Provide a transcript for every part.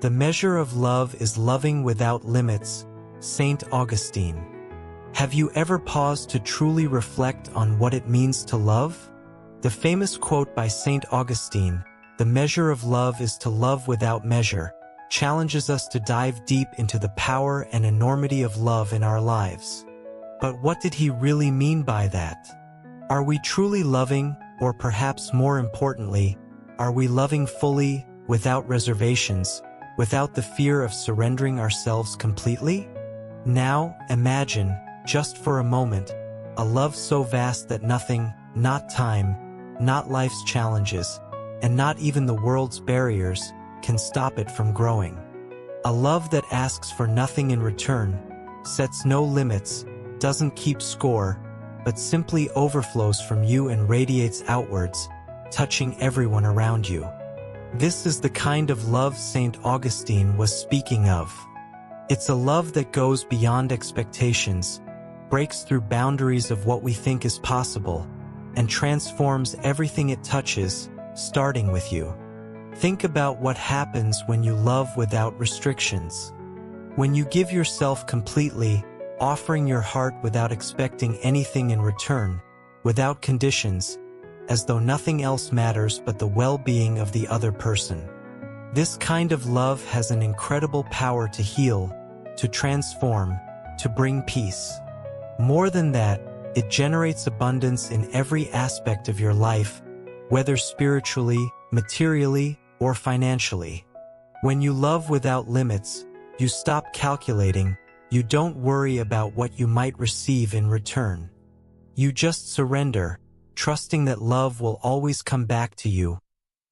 The measure of love is loving without limits, Saint Augustine. Have you ever paused to truly reflect on what it means to love? The famous quote by Saint Augustine, "The measure of love is to love without measure," challenges us to dive deep into the power and enormity of love in our lives. But what did he really mean by that? Are we truly loving, or perhaps more importantly, are we loving fully, without reservations, without the fear of surrendering ourselves completely? Now, imagine, just for a moment, a love so vast that nothing, not time, not life's challenges, and not even the world's barriers, can stop it from growing. A love that asks for nothing in return, sets no limits, doesn't keep score, but simply overflows from you and radiates outwards, touching everyone around you. This is the kind of love Saint Augustine was speaking of. It's a love that goes beyond expectations, breaks through boundaries of what we think is possible, and transforms everything it touches, starting with you. Think about what happens when you love without restrictions. When you give yourself completely, offering your heart without expecting anything in return, without conditions, as though nothing else matters but the well-being of the other person. This kind of love has an incredible power to heal, to transform, to bring peace. More than that, it generates abundance in every aspect of your life, whether spiritually, materially, or financially. When you love without limits, you stop calculating, you don't worry about what you might receive in return. You just surrender, trusting that love will always come back to you,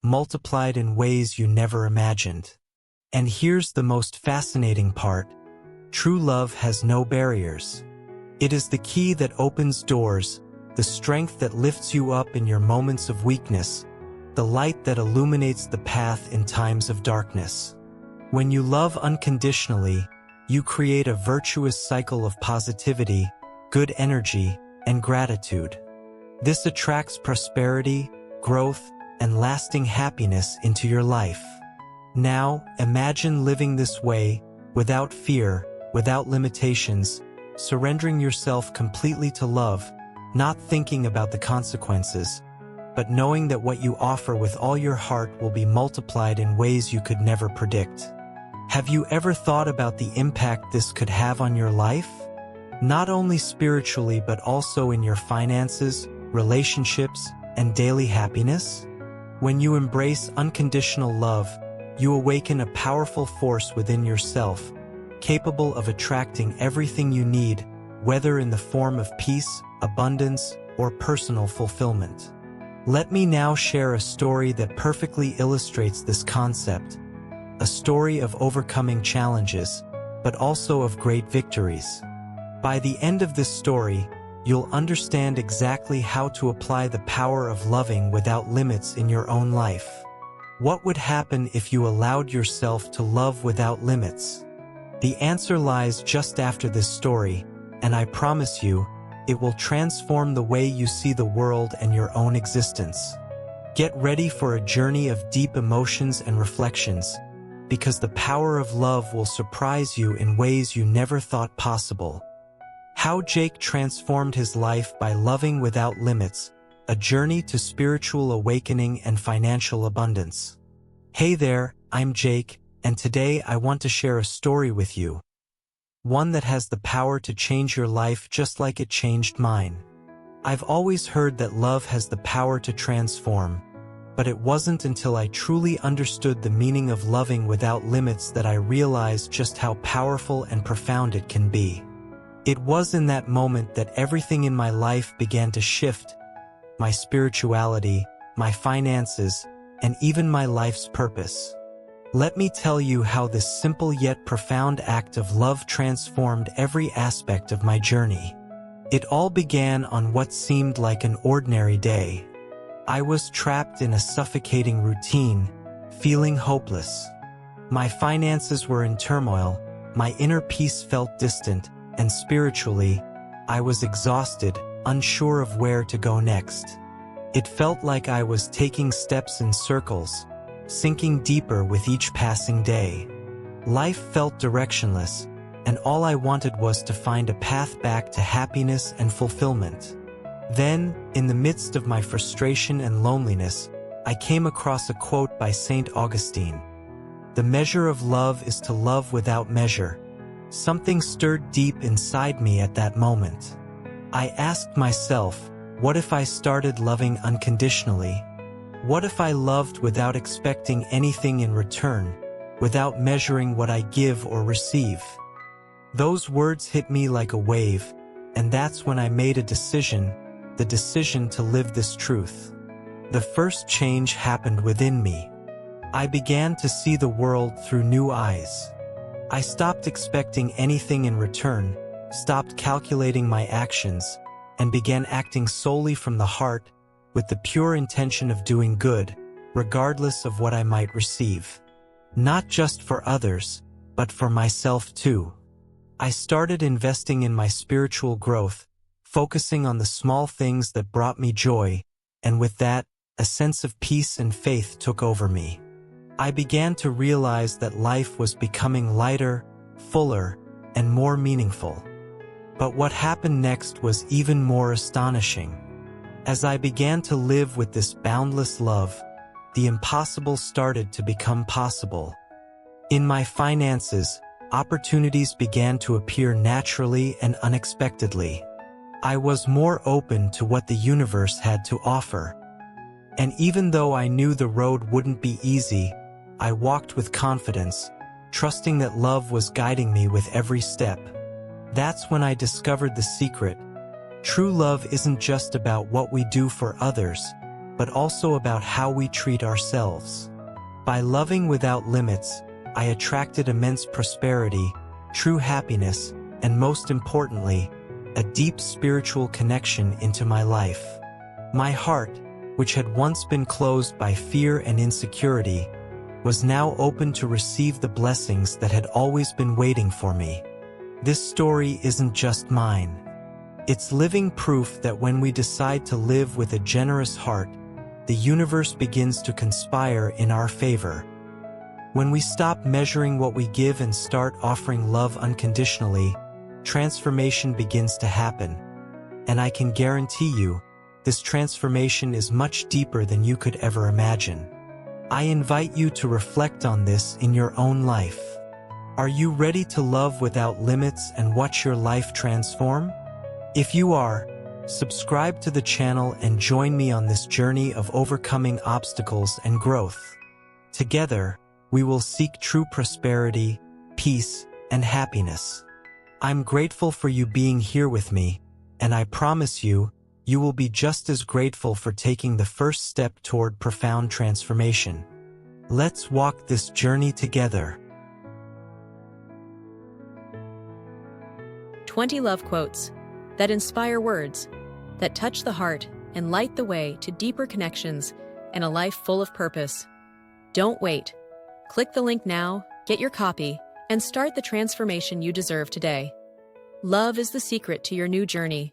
multiplied in ways you never imagined. And here's the most fascinating part. True love has no barriers. It is the key that opens doors, the strength that lifts you up in your moments of weakness, the light that illuminates the path in times of darkness. When you love unconditionally, you create a virtuous cycle of positivity, good energy, and gratitude. This attracts prosperity, growth, and lasting happiness into your life. Now, imagine living this way, without fear, without limitations, surrendering yourself completely to love, not thinking about the consequences, but knowing that what you offer with all your heart will be multiplied in ways you could never predict. Have you ever thought about the impact this could have on your life? Not only spiritually but also in your finances, relationships, and daily happiness? When you embrace unconditional love, you awaken a powerful force within yourself, capable of attracting everything you need, whether in the form of peace, abundance, or personal fulfillment. Let me now share a story that perfectly illustrates this concept. A story of overcoming challenges, but also of great victories. By the end of this story, you'll understand exactly how to apply the power of loving without limits in your own life. What would happen if you allowed yourself to love without limits? The answer lies just after this story, and I promise you, it will transform the way you see the world and your own existence. Get ready for a journey of deep emotions and reflections, because the power of love will surprise you in ways you never thought possible. How Jake transformed his life by loving without limits, a journey to spiritual awakening and financial abundance. Hey there, I'm Jake, and today I want to share a story with you. One that has the power to change your life just like it changed mine. I've always heard that love has the power to transform, but it wasn't until I truly understood the meaning of loving without limits that I realized just how powerful and profound it can be. It was in that moment that everything in my life began to shift, my spirituality, my finances, and even my life's purpose. Let me tell you how this simple yet profound act of love transformed every aspect of my journey. It all began on what seemed like an ordinary day. I was trapped in a suffocating routine, feeling hopeless. My finances were in turmoil, my inner peace felt distant, and spiritually, I was exhausted, unsure of where to go next. It felt like I was taking steps in circles, sinking deeper with each passing day. Life felt directionless, and all I wanted was to find a path back to happiness and fulfillment. Then, in the midst of my frustration and loneliness, I came across a quote by Saint Augustine. "The measure of love is to love without measure." Something stirred deep inside me at that moment. I asked myself, what if I started loving unconditionally? What if I loved without expecting anything in return, without measuring what I give or receive? Those words hit me like a wave, and that's when I made a decision, the decision to live this truth. The first change happened within me. I began to see the world through new eyes. I stopped expecting anything in return, stopped calculating my actions, and began acting solely from the heart, with the pure intention of doing good, regardless of what I might receive. Not just for others, but for myself too. I started investing in my spiritual growth, focusing on the small things that brought me joy, and with that, a sense of peace and faith took over me. I began to realize that life was becoming lighter, fuller, and more meaningful. But what happened next was even more astonishing. As I began to live with this boundless love, the impossible started to become possible. In my finances, opportunities began to appear naturally and unexpectedly. I was more open to what the universe had to offer. And even though I knew the road wouldn't be easy, I walked with confidence, trusting that love was guiding me with every step. That's when I discovered the secret. True love isn't just about what we do for others, but also about how we treat ourselves. By loving without limits, I attracted immense prosperity, true happiness, and most importantly, a deep spiritual connection into my life. My heart, which had once been closed by fear and insecurity, was now open to receive the blessings that had always been waiting for me. This story isn't just mine. It's living proof that when we decide to live with a generous heart, the universe begins to conspire in our favor. When we stop measuring what we give and start offering love unconditionally, transformation begins to happen. And I can guarantee you, this transformation is much deeper than you could ever imagine. I invite you to reflect on this in your own life. Are you ready to love without limits and watch your life transform? If you are, subscribe to the channel and join me on this journey of overcoming obstacles and growth. Together, we will seek true prosperity, peace, and happiness. I'm grateful for you being here with me, and I promise you, you will be just as grateful for taking the first step toward profound transformation. Let's walk this journey together. 20 love quotes that inspire words, that touch the heart and light the way to deeper connections and a life full of purpose. Don't wait. Click the link now, get your copy, and start the transformation you deserve today. Love is the secret to your new journey.